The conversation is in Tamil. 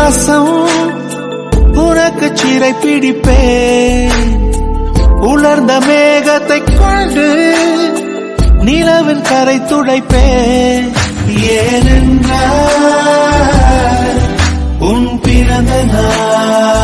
மாசம் உனக்கு சிறை பிடிப்பேன். உலர்ந்த மேகத்தை கொண்டு நிலவின் கரை துடைப்பேன். ஏனென்றால் உன் பிறந்த நாள்